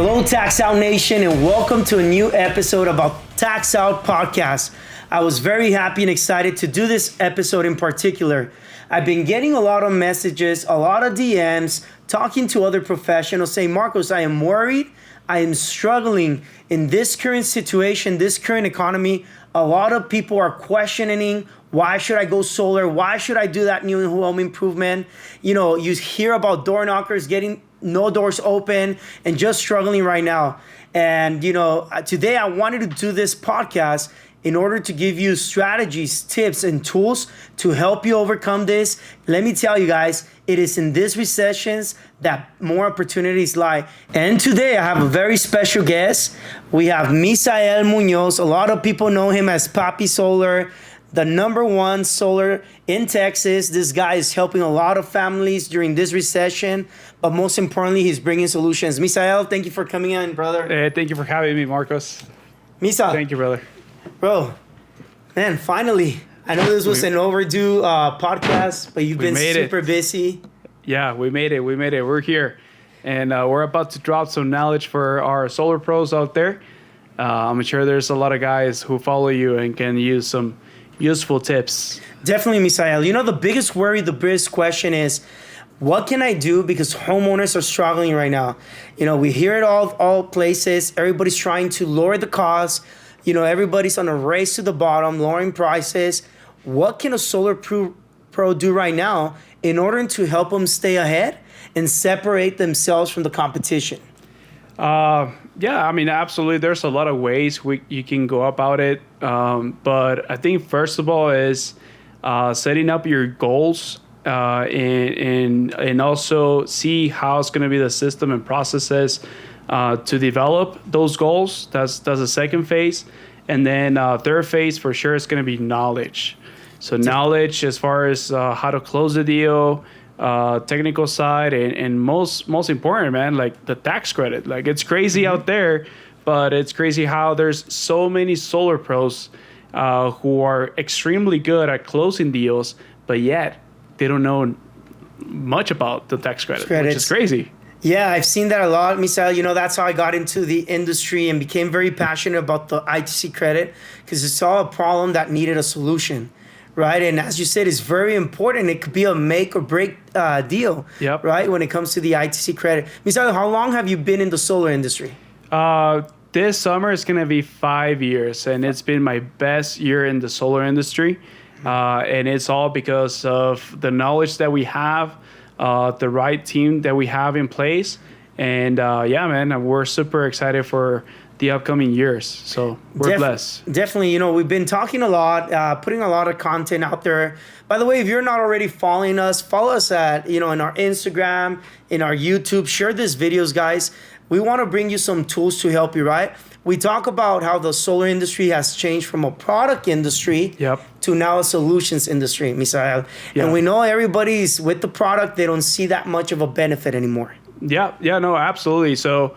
Hello, Tax Out Nation, and welcome to a new episode of our Tax Out podcast. I was very happy and excited to do this episode in particular. I've been getting a lot of messages, a lot of DMs, talking to other professionals saying, Marcos, I am worried. I am struggling in this current situation, this current economy. A lot of people are questioning, why should I go solar? Why should I do that new home improvement? You know, you hear about door knockers getting no doors open and just struggling right now. And, you know, today I wanted to do this podcast in order to give you strategies, tips, and tools to help you overcome this. Let me tell you guys, it is in these recessions that more opportunities lie. And today I have a very special guest. We have Misael Munoz. A lot of people know him as Papi Solar, the #1 solar in Texas. This guy is helping a lot of families during this recession, but most importantly, he's bringing solutions. Misael, thank you for coming in, brother. Hey, thank you for having me, Marcos. Misa. Thank you, brother. Bro, man, finally. I know this was an overdue podcast, but you've been super busy. Yeah, we made it. We're here. And we're about to drop some knowledge for our solar pros out there. I'm sure there's a lot of guys who follow you and can use some useful tips. Definitely, Misael. You know, the biggest worry, the biggest question is, what can I do? Because homeowners are struggling right now. You know, we hear it all places. Everybody's trying to lower the cost. You know, everybody's on a race to the bottom, lowering prices. What can a solar pro do right now in order to help them stay ahead and separate themselves from the competition? Yeah, I mean, absolutely. There's a lot of ways you can go about it. But I think first of all is setting up your goals and also see how it's going to be the system and processes to develop those goals. That's the second phase. And then third phase for sure is going to be knowledge. So knowledge as far as how to close the deal, technical side, and most important, man, like the tax credit. Like it's crazy out there, but it's crazy how there's so many solar pros who are extremely good at closing deals, but yet they don't know much about the tax credit, which is crazy. Yeah, I've seen that a lot, Misael. You know, that's how I got into the industry and became very passionate about the ITC credit because it's all a problem that needed a solution, right? And as you said, it's very important. It could be a make or break deal, right, when it comes to the ITC credit. Misael, how long have you been in the solar industry? This summer is going to be 5 years, and it's been my best year in the solar industry. And it's all because of the knowledge that we have, the right team that we have in place. And yeah, man, we're super excited for the upcoming years. So we're blessed. Definitely. You know, we've been talking a lot, putting a lot of content out there. By the way, if you're not already following us, follow us at, you know, in our Instagram, in our YouTube. Share these videos, guys. We want to bring you some tools to help you, right? We talk about how the solar industry has changed from a product industry to now a solutions industry, Misael. And we know everybody's with the product. They don't see that much of a benefit anymore. Yeah, no, absolutely. So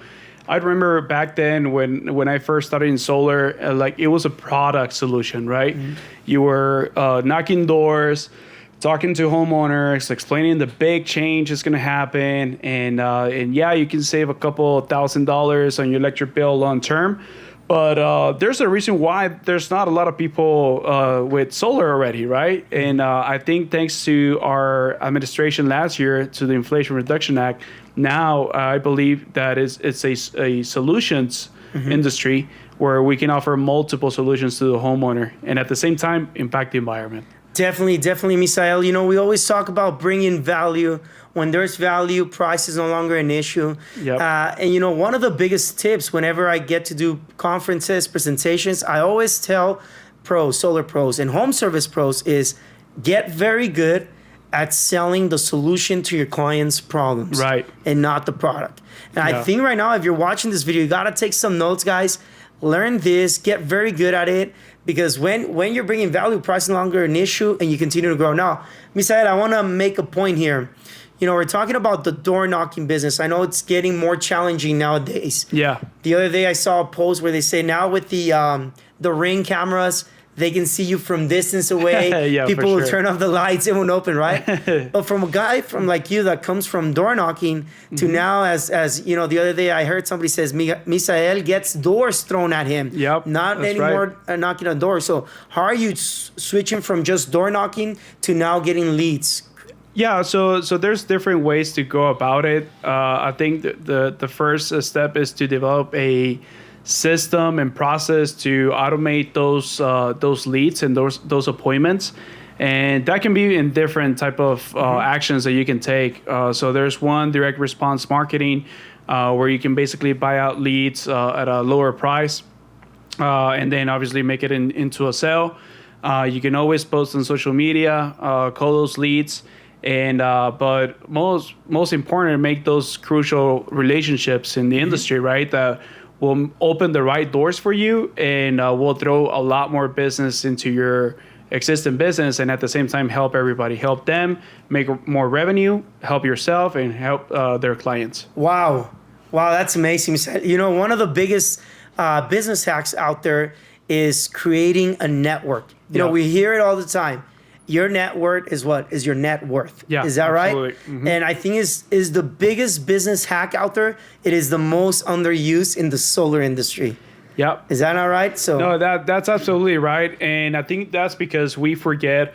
I remember back then when I first started in solar, like it was a product solution, right? Mm-hmm. You were knocking doors, talking to homeowners, explaining the big change is going to happen. And yeah, you can save a couple $1,000s on your electric bill long term. But there's a reason why there's not a lot of people with solar already, right? And I think thanks to our administration last year, to the Inflation Reduction Act, now I believe that it's a solutions industry where we can offer multiple solutions to the homeowner and at the same time impact the environment. Definitely, Misael. You know, we always talk about bringing value. When there's value, price is no longer an issue. And, you know, one of the biggest tips whenever I get to do conferences, presentations, I always tell solar pros and home service pros is get very good at selling the solution to your client's problems. Right. And not the product. And I think right now, if you're watching this video, you got to take some notes, guys. Learn this, get very good at it. Because when you're bringing value, price is no longer an issue and you continue to grow. Now, Misael, I want to make a point here. You know, we're talking about the door knocking business. I know it's getting more challenging nowadays. Yeah. The other day I saw a post where they say now with the Ring cameras, they can see you from distance away. Yeah, People for will sure. turn off the lights, it won't open, right? But from a guy from like you that comes from door knocking to now, as you know, the other day I heard somebody says Misael gets doors thrown at him. Yep, Not that's anymore knocking on doors. So how are you switching from just door knocking to now getting leads? Yeah, so there's different ways to go about it. I think the first step is to develop a system and process to automate those leads and those appointments, and that can be in different type of actions that you can take. So there's one, direct response marketing, where you can basically buy out leads at a lower price, and then obviously make it into a sale. You can always post on social media, call those leads. And but most important, make those crucial relationships in the industry, right? That will open the right doors for you, and will throw a lot more business into your existing business, and at the same time help everybody, help them make more revenue, help yourself, and help their clients. Wow, that's amazing. You know, one of the biggest business hacks out there is creating a network. You know, we hear it all the time. Your net worth is what? Is your net worth. Yeah, is that absolutely. right? Mm-hmm. And I think is the biggest business hack out there. It is the most underused in the solar industry. Yep. Is that not right? So no, that's absolutely right. And I think that's because we forget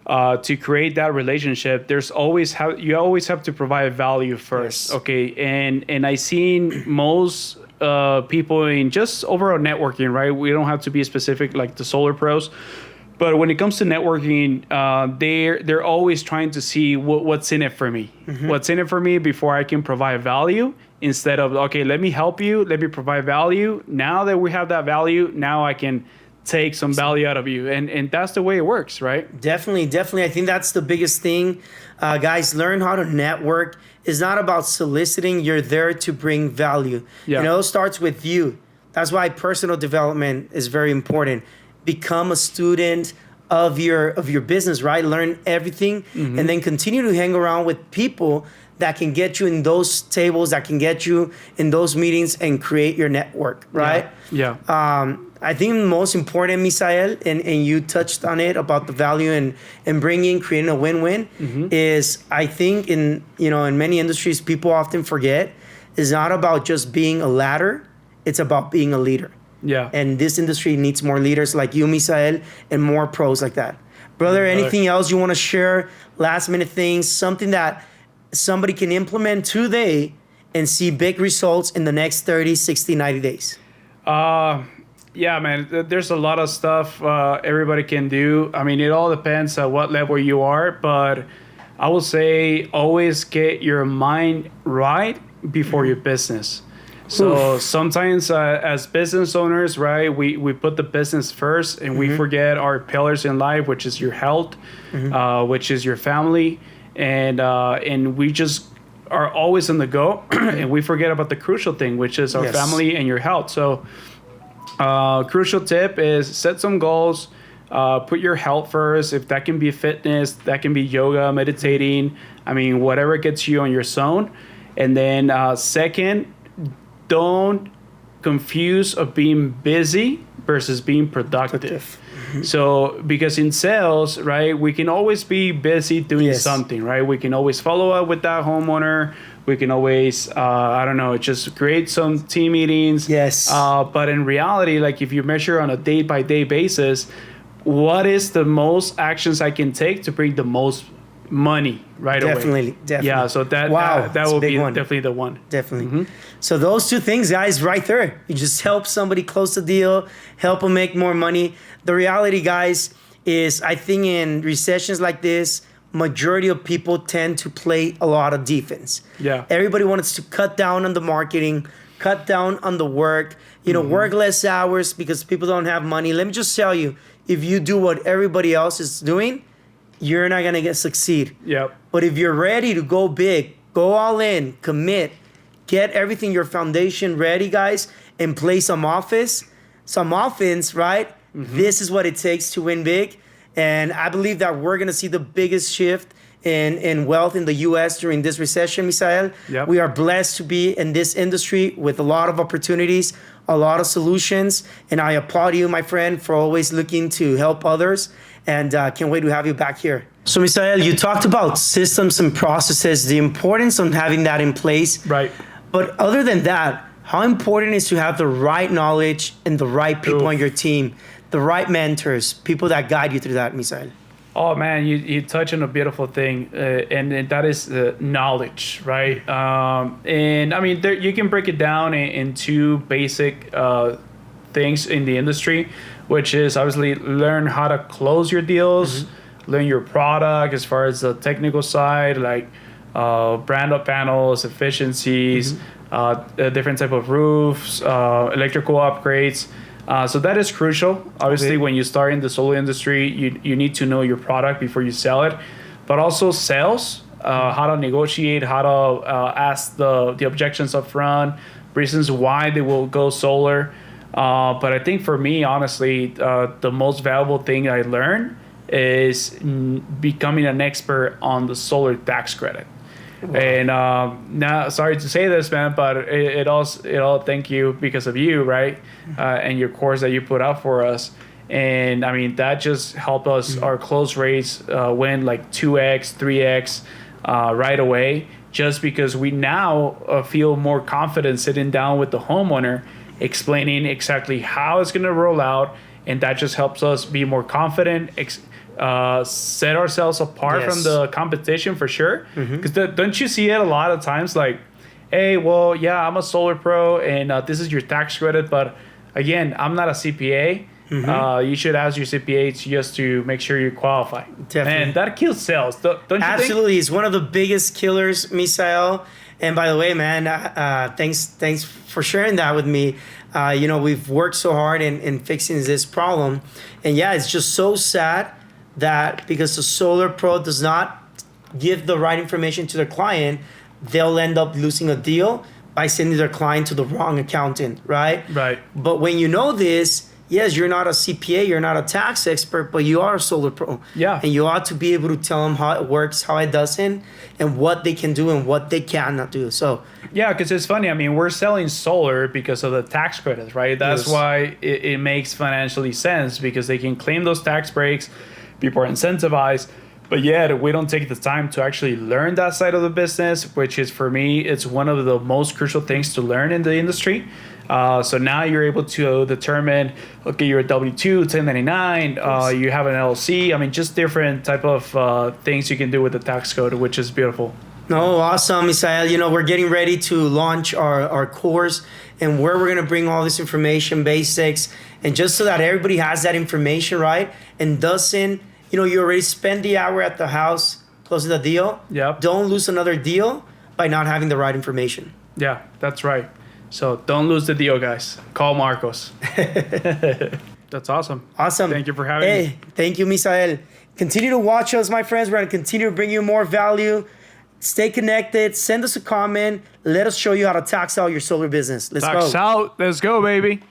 to create that relationship. You always have to provide value first. Yes. Okay. And I seen most people in just overall networking, right? We don't have to be specific like the solar pros. But when it comes to networking, they're always trying to see what's in it for me. Mm-hmm. What's in it for me before I can provide value, instead of, okay, let me help you, let me provide value. Now that we have that value, now I can take some value out of you. And that's the way it works, right? Definitely. I think that's the biggest thing. Guys, learn how to network. It's not about soliciting. You're there to bring value. Yeah. You know, it starts with you. That's why personal development is very important. Become a student of your business, right? Learn everything, and then continue to hang around with people that can get you in those tables, that can get you in those meetings, and create your network, right? Yeah. I think the most important, Misael, and you touched on it about the value and creating a win-win, is I think in many industries people often forget, is not about just being a ladder, it's about being a leader. Yeah. And this industry needs more leaders like you, Misael, and more pros like that. Brother, anything else you want to share? Last minute things, something that somebody can implement today and see big results in the next 30, 60, 90 days? Yeah, man, there's a lot of stuff everybody can do. I mean, it all depends on what level you are, but I will say always get your mind right before your business. So sometimes as business owners, right, we put the business first, and we forget our pillars in life, which is your health, which is your family, and we just are always on the go, and we forget about the crucial thing, which is our family and your health. So crucial tip is set some goals, put your health first. If that can be fitness, that can be yoga, meditating, I mean, whatever gets you on your zone. And then second, don't confuse of being busy versus being productive. So because in sales, right, we can always be busy doing something, right? We can always follow up with that homeowner. We can always, just create some team meetings. Yes. But in reality, like if you measure on a day-by-day basis, what is the most actions I can take to bring the most money away? Definitely. Yeah, so that will be definitely the one. Definitely. So those two things, guys, right there. You just help somebody close the deal, help them make more money. The reality, guys, is I think in recessions like this, majority of people tend to play a lot of defense. Yeah. Everybody wants to cut down on the marketing, cut down on the work, work less hours because people don't have money. Let me just tell you, if you do what everybody else is doing, you're not going to succeed. Yep. But if you're ready to go big, go all in, commit, get everything, your foundation ready, guys, and play some offense, right? This is what it takes to win big. And I believe that we're going to see the biggest shift in wealth in the U.S. during this recession, Misael. Yep. We are blessed to be in this industry with a lot of opportunities, a lot of solutions, and I applaud you, my friend, for always looking to help others, and can't wait to have you back here. So, Misael, you talked about systems and processes, the importance of having that in place. Right. But other than that, how important is to have the right knowledge and the right people on your team, the right mentors, people that guide you through that, Misael? Oh man, you touch on a beautiful thing, and that is knowledge, right? And I mean, you can break it down in two basic things in the industry, which is obviously learn how to close your deals, learn your product as far as the technical side, like brand up panels, efficiencies, different type of roofs, electrical upgrades. So that is crucial. Obviously, when you start in the solar industry, you need to know your product before you sell it, but also sales, how to negotiate, how to ask the objections up front, reasons why they will go solar. But I think for me, honestly, the most valuable thing I learned is becoming an expert on the solar tax credit. Wow. And now, sorry to say this, man, but it all thank you because of you, right? And your course that you put out for us. And I mean, that just helped us, our close rates went like 2x, 3x right away, just because we now feel more confident sitting down with the homeowner, explaining exactly how it's going to roll out. And that just helps us be more confident, set ourselves apart from the competition for sure. Because don't you see it a lot of times, like, hey, well, yeah, I'm a solar pro and this is your tax credit, but again, I'm not a CPA. You should ask your CPA just to make sure you qualify. Definitely. And that kills sales, don't you think? Absolutely. It's one of the biggest killers, Misael. And by the way, man, thanks for sharing that with me. We've worked so hard in fixing this problem. And yeah, it's just so sad that because the solar pro does not give the right information to their client, they'll end up losing a deal by sending their client to the wrong accountant, right? Right. But when you know this, yes, you're not a CPA, you're not a tax expert, but you are a solar pro. Yeah. And you ought to be able to tell them how it works, how it doesn't, and what they can do and what they cannot do. So yeah, because it's funny. I mean, we're selling solar because of the tax credits, right? That's why it makes financially sense, because they can claim those tax breaks. People are incentivized, but yet we don't take the time to actually learn that side of the business, which is, for me, it's one of the most crucial things to learn in the industry. So now you're able to determine, okay, you're a W-2, 1099, you have an LLC. I mean, just different type of things you can do with the tax code, which is beautiful. No, awesome, Misael. We're getting ready to launch our course, and where we're going to bring all this information, basics, and just so that everybody has that information, right? And doesn't, you already spend the hour at the house closing the deal. Yeah. Don't lose another deal by not having the right information. Yeah, that's right. So don't lose the deal, guys. Call Marcos. That's awesome. Awesome. Thank you for having me. Thank you, Misael. Continue to watch us, my friends. We're going to continue to bring you more value. Stay connected. Send us a comment. Let us show you how to tax out your solar business. Let's go. Tax out. Let's go, baby.